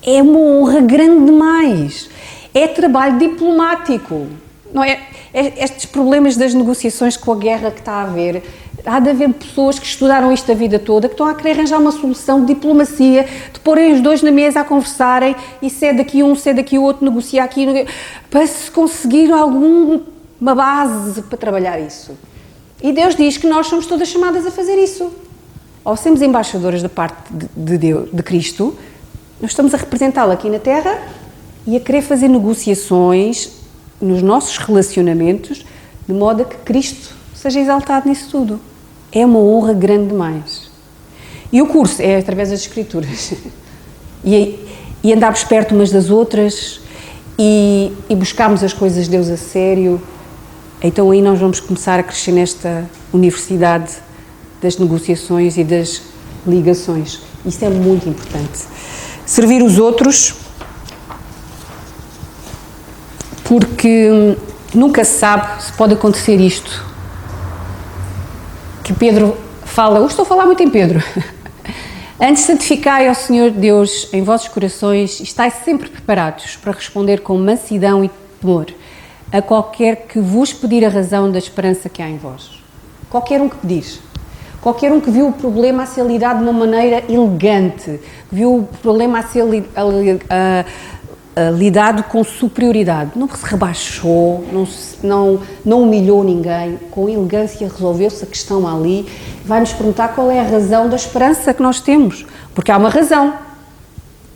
Speaker 1: É uma honra grande demais. É trabalho diplomático. Não é? Estes problemas das negociações com a guerra que está a haver, há de haver pessoas que estudaram isto a vida toda, que estão a querer arranjar uma solução de diplomacia, de porem os dois na mesa a conversarem, e se é daqui um, se é daqui o outro, negocia aqui, para se conseguir alguma base para trabalhar isso. E Deus diz que nós somos todas chamadas a fazer isso. Ou sermos embaixadoras da parte de Deus, de Cristo, nós estamos a representá-lo aqui na Terra e a querer fazer negociações nos nossos relacionamentos, de modo a que Cristo seja exaltado nisso tudo. É uma honra grande demais. E o curso é através das Escrituras. E andarmos perto umas das outras e buscarmos as coisas de Deus a sério. Então aí nós vamos começar a crescer nesta universidade das negociações e das ligações. Isso é muito importante. Servir os outros, porque nunca se sabe se pode acontecer isto. Que Pedro fala, eu estou a falar muito em Pedro. Antes, santificai ao Senhor Deus em vossos corações e estais sempre preparados para responder com mansidão e temor a qualquer que vos pedir a razão da esperança que há em vós. Qualquer um que pedir. Qualquer um que viu o problema a ser lidado de uma maneira elegante, viu o problema a ser lidado com superioridade, não se rebaixou, não humilhou ninguém, com elegância resolveu-se a questão ali, vai-nos perguntar qual é a razão da esperança que nós temos, porque há uma razão.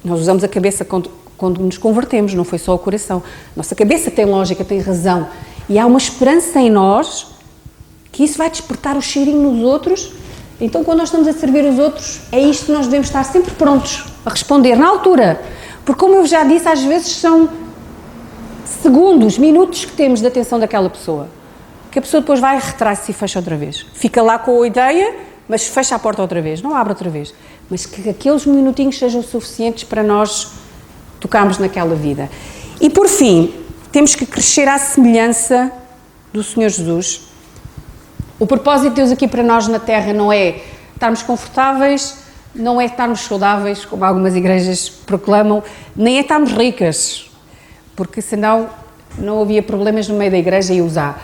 Speaker 1: Nós usamos a cabeça quando nos convertemos, não foi só o coração. Nossa cabeça tem lógica, tem razão, e há uma esperança em nós que isso vai despertar o cheirinho nos outros. Então, quando nós estamos a servir os outros, é isto que nós devemos estar sempre prontos a responder, na altura. Porque, como eu já disse, às vezes são segundos, minutos que temos de atenção daquela pessoa. Que a pessoa depois vai, retrai-se e fecha outra vez. Fica lá com a ideia, mas fecha a porta outra vez, não abre outra vez. Mas que aqueles minutinhos sejam suficientes para nós tocarmos naquela vida. E, por fim, temos que crescer à semelhança do Senhor Jesus. O propósito de Deus aqui para nós na Terra não é estarmos confortáveis, não é estarmos saudáveis, como algumas igrejas proclamam, nem é estarmos ricas, porque senão não havia problemas no meio da igreja e usar.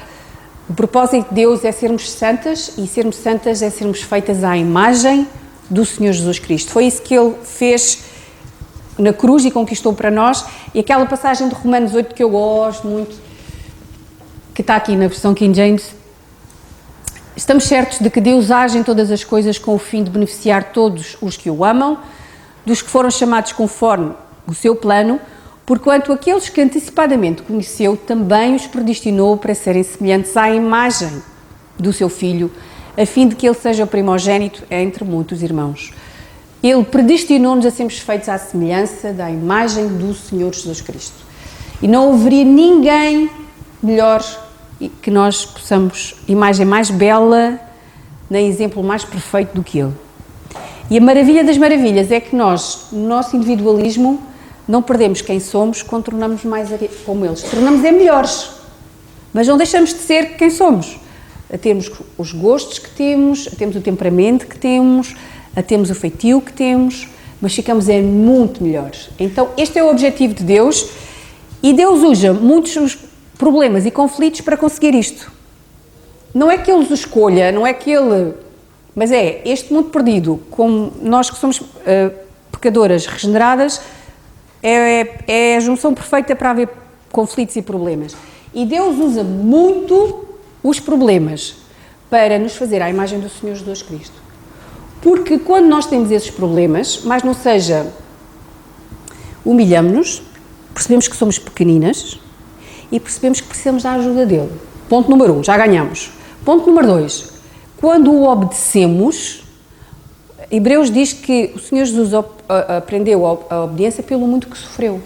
Speaker 1: O propósito de Deus é sermos santas, e sermos santas é sermos feitas à imagem do Senhor Jesus Cristo. Foi isso que Ele fez na cruz e conquistou para nós. E aquela passagem de Romanos 8 que eu gosto muito, que está aqui na versão King James: estamos certos de que Deus age em todas as coisas com o fim de beneficiar todos os que o amam, dos que foram chamados conforme o seu plano, porquanto aqueles que antecipadamente conheceu também os predestinou para serem semelhantes à imagem do seu Filho, a fim de que ele seja o primogênito entre muitos irmãos. Ele predestinou-nos a sermos feitos à semelhança da imagem do Senhor Jesus Cristo. E não haveria ninguém melhor que nós possamos, imagem mais bela, nem exemplo mais perfeito do que Ele. E a maravilha das maravilhas é que nós, no nosso individualismo, não perdemos quem somos quando tornamos mais como eles. Tornamos melhores, mas não deixamos de ser quem somos. A termos os gostos que temos, a termos o temperamento que temos, a termos o feitio que temos, mas ficamos muito melhores. Então, este é o objetivo de Deus e Deus usa muitos problemas e conflitos para conseguir isto. Não é que Ele os escolha, não é que Ele... Mas é este mundo perdido, como nós que somos pecadoras regeneradas, é a junção perfeita para haver conflitos e problemas. E Deus usa muito os problemas para nos fazer à imagem do Senhor Jesus Cristo. Porque quando nós temos esses problemas, mais não seja, humilhamos-nos, percebemos que somos pequeninas e percebemos que precisamos da ajuda dele. Ponto número 1, já ganhamos. Ponto número 2, quando o obedecemos, Hebreus diz que o Senhor Jesus aprendeu a obediência pelo muito que sofreu.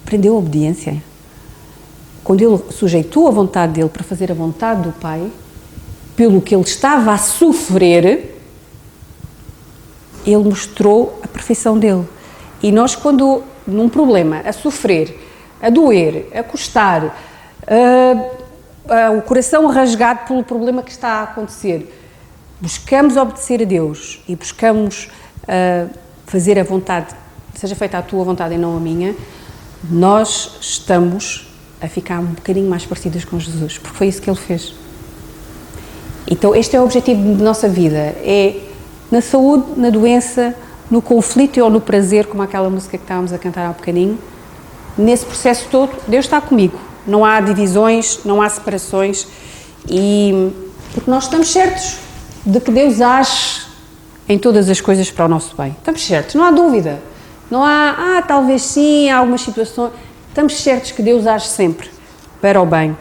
Speaker 1: Aprendeu a obediência. Quando ele sujeitou a vontade dele para fazer a vontade do Pai, pelo que ele estava a sofrer, ele mostrou a perfeição dele. E nós, quando num problema, a sofrer, a doer, a custar, o coração rasgado pelo problema que está a acontecer, buscamos obedecer a Deus e buscamos fazer a vontade, seja feita a tua vontade e não a minha, nós estamos a ficar um bocadinho mais parecidas com Jesus, porque foi isso que Ele fez. Então este é o objetivo da nossa vida, é na saúde, na doença, no conflito ou no prazer, como aquela música que estávamos a cantar há um bocadinho, nesse processo todo, Deus está comigo. Não há divisões, não há separações, e porque nós estamos certos de que Deus age em todas as coisas para o nosso bem. Estamos certos, não há dúvida. Não há, talvez sim, há algumas situações. Estamos certos que Deus age sempre para o bem.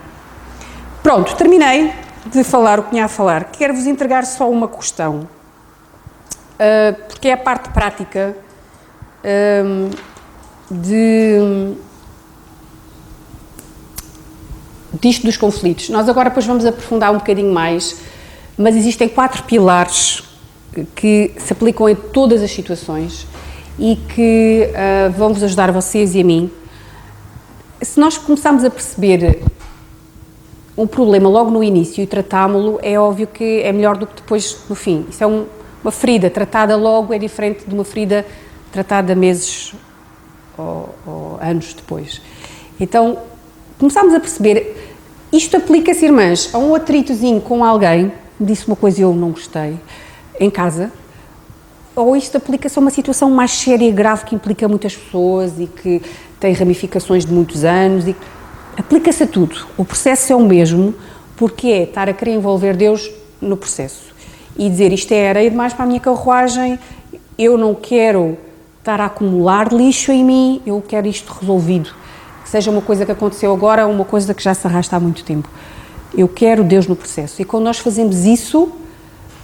Speaker 1: Pronto, terminei de falar o que tinha a falar. Quero-vos entregar só uma questão, porque é a parte prática disto dos conflitos. Nós agora depois vamos aprofundar um bocadinho mais, mas existem 4 pilares que se aplicam a todas as situações e que vão-vos ajudar a vocês e a mim. Se nós começarmos a perceber um problema logo no início e tratámo-lo, é óbvio que é melhor do que depois no fim. Isso é uma ferida tratada logo, é diferente de uma ferida tratada meses ou anos depois. Então, começámos a perceber, isto aplica-se, irmãs, a um atritozinho com alguém, disse uma coisa e eu não gostei, em casa, ou isto aplica-se a uma situação mais séria e grave que implica muitas pessoas e que tem ramificações de muitos anos, e aplica-se a tudo. O processo é o mesmo, porque é estar a querer envolver Deus no processo e dizer isto é areia demais para a minha carruagem, eu não quero estar a acumular lixo em mim, eu quero isto resolvido. Que seja uma coisa que aconteceu agora ou uma coisa que já se arrasta há muito tempo. Eu quero Deus no processo. E quando nós fazemos isso,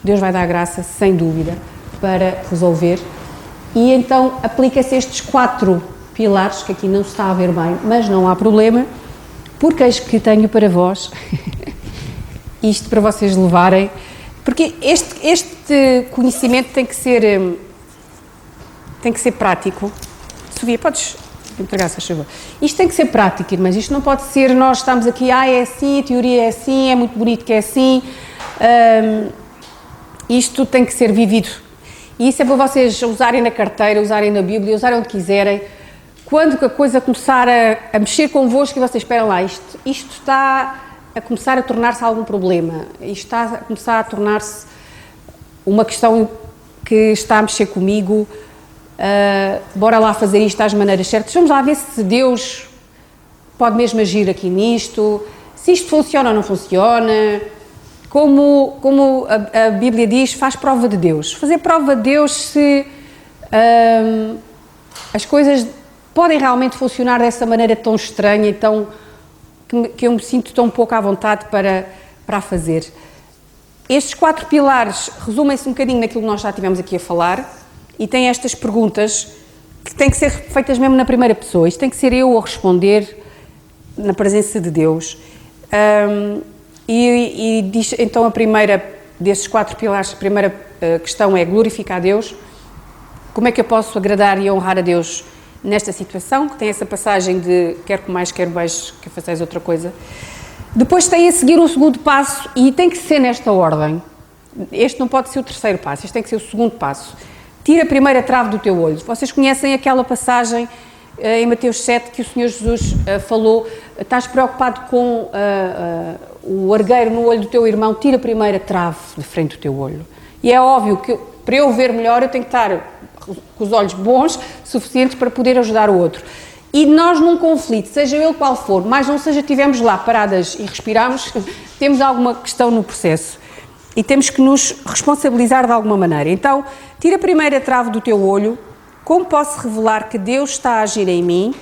Speaker 1: Deus vai dar graça, sem dúvida, para resolver. E então aplica-se estes 4 pilares, que aqui não se está a ver bem, mas não há problema, porque eis que tenho para vós, isto para vocês levarem, porque este conhecimento tem que ser prático. Sofia, podes entregar, se favor. Isto tem que ser prático, irmãs, isto não pode ser, nós estamos aqui, é assim, a teoria é assim, é muito bonito que é assim, isto tem que ser vivido. E isso é para vocês usarem na carteira, usarem na Bíblia, usarem onde quiserem. Quando a coisa começar a mexer convosco e vocês esperam lá, isto está a começar a tornar-se algum problema, isto está a começar a tornar-se uma questão que está a mexer comigo, bora lá fazer isto às maneiras certas, vamos lá ver se Deus pode mesmo agir aqui nisto, se isto funciona ou não funciona, como a Bíblia diz, faz prova de Deus. Fazer prova de Deus se as coisas podem realmente funcionar dessa maneira tão estranha e tão, que eu me sinto tão pouco à vontade para fazer. Estes 4 pilares resumem-se um bocadinho naquilo que nós já tivemos aqui a falar e têm estas perguntas que têm que ser feitas mesmo na primeira pessoa. Isto tem que ser eu a responder na presença de Deus. E diz, então, a primeira desses 4 pilares, a primeira questão é glorificar a Deus. Como é que eu posso agradar e honrar a Deus nesta situação, que tem essa passagem de quer comais, quer beijo, quer fazeis outra coisa. Depois tem a seguir um segundo passo e tem que ser nesta ordem. Este não pode ser o terceiro passo, este tem que ser o segundo passo. Tira a primeira trave do teu olho. Vocês conhecem aquela passagem em Mateus 7 que o Senhor Jesus falou, estás preocupado com o argueiro no olho do teu irmão, tira a primeira trave de frente do teu olho. E é óbvio que para eu ver melhor eu tenho que estar com os olhos bons, suficientes para poder ajudar o outro. E nós num conflito, seja ele qual for, mais não seja estivermos lá paradas e respiramos, temos alguma questão no processo. E temos que nos responsabilizar de alguma maneira. Então, tira a primeira trave do teu olho. Como posso revelar que Deus está a agir em mim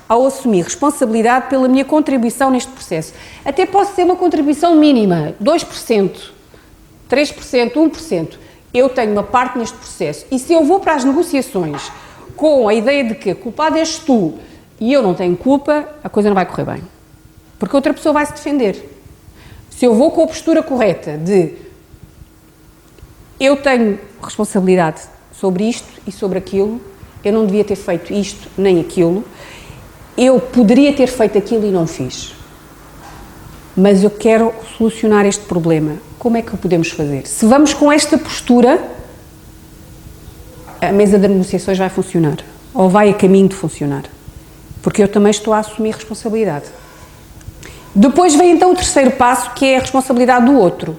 Speaker 1: ao assumir responsabilidade pela minha contribuição neste processo? Até posso ser uma contribuição mínima, 2%, 3%, 1%. Eu tenho uma parte neste processo. E se eu vou para as negociações com a ideia de que a culpada és tu e eu não tenho culpa, a coisa não vai correr bem. Porque outra pessoa vai se defender. Se eu vou com a postura correta de eu tenho responsabilidade sobre isto e sobre aquilo, eu não devia ter feito isto nem aquilo, eu poderia ter feito aquilo e não fiz. Mas eu quero solucionar este problema. Como é que o podemos fazer? Se vamos com esta postura, a mesa de negociações vai funcionar. Ou vai a caminho de funcionar. Porque eu também estou a assumir responsabilidade. Depois vem então o terceiro passo, que é a responsabilidade do outro.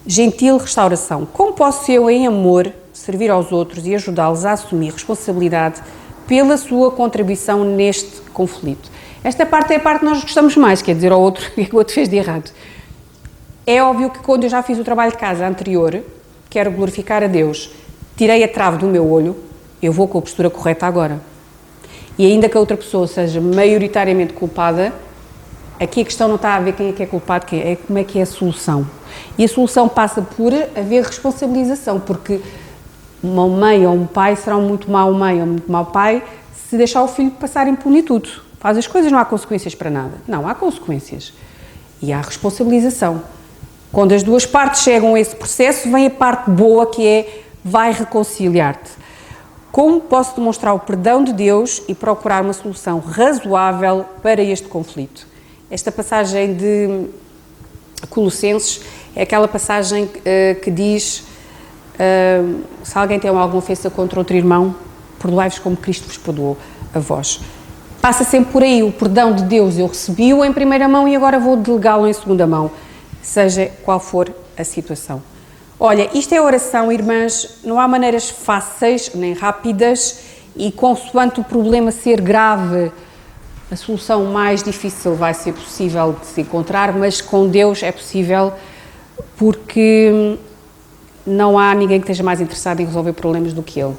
Speaker 1: Gentil restauração. Como posso eu, em amor, servir aos outros e ajudá-los a assumir responsabilidade pela sua contribuição neste conflito? Esta parte é a parte que nós gostamos mais, quer dizer ao outro o que o outro fez de errado. É óbvio que quando eu já fiz o trabalho de casa anterior, quero glorificar a Deus, tirei a trave do meu olho, eu vou com a postura correta agora. E ainda que a outra pessoa seja maioritariamente culpada, aqui a questão não está a ver quem é que é culpado, é como é que é a solução. E a solução passa por haver responsabilização, porque uma mãe ou um pai será um muito mau mãe ou um muito mau pai se deixar o filho passar impune tudo. Faz as coisas, não há consequências para nada. Não, há consequências. E há responsabilização. Quando as duas partes chegam a esse processo, vem a parte boa que é vai reconciliar-te. Como posso demonstrar o perdão de Deus e procurar uma solução razoável para este conflito? Esta passagem de Colossenses é aquela passagem que diz se alguém tem alguma ofensa contra outro irmão, perdoai-vos como Cristo vos perdoou a vós. Passa sempre por aí, o perdão de Deus eu recebi-o em primeira mão e agora vou delegá-lo em segunda mão, seja qual for a situação. Olha, isto é oração, irmãs, não há maneiras fáceis nem rápidas e consoante o problema ser grave, a solução mais difícil vai ser possível de se encontrar, mas com Deus é possível porque não há ninguém que esteja mais interessado em resolver problemas do que Ele.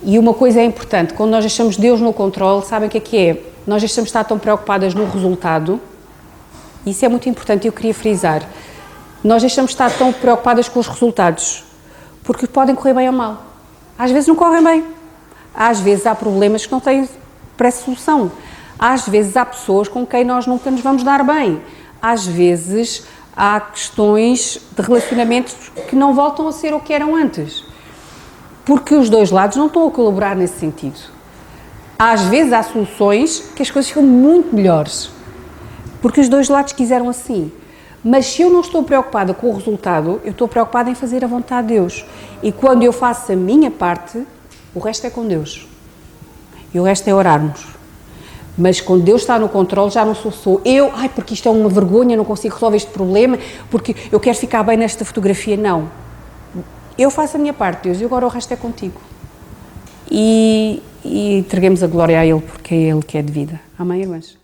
Speaker 1: E uma coisa é importante, quando nós deixamos Deus no controle, sabem o que é? Nós deixamos de estar tão preocupadas no resultado, isso é muito importante e eu queria frisar, nós deixamos de estar tão preocupadas com os resultados, porque podem correr bem ou mal. Às vezes não correm bem, às vezes há problemas que não têm pré-solução, às vezes há pessoas com quem nós nunca nos vamos dar bem, às vezes há questões de relacionamentos que não voltam a ser o que eram antes. Porque os dois lados não estão a colaborar nesse sentido. Às vezes há soluções que as coisas ficam muito melhores, porque os dois lados quiseram assim. Mas se eu não estou preocupada com o resultado, eu estou preocupada em fazer a vontade de Deus. E quando eu faço a minha parte, o resto é com Deus. E o resto é orarmos. Mas quando Deus está no controle, já não sou eu, porque isto é uma vergonha, não consigo resolver este problema, porque eu quero ficar bem nesta fotografia. Não. Eu faço a minha parte, Deus, e agora o resto é contigo. E entreguemos a glória a Ele, porque é Ele que é de vida. Amém, irmãs?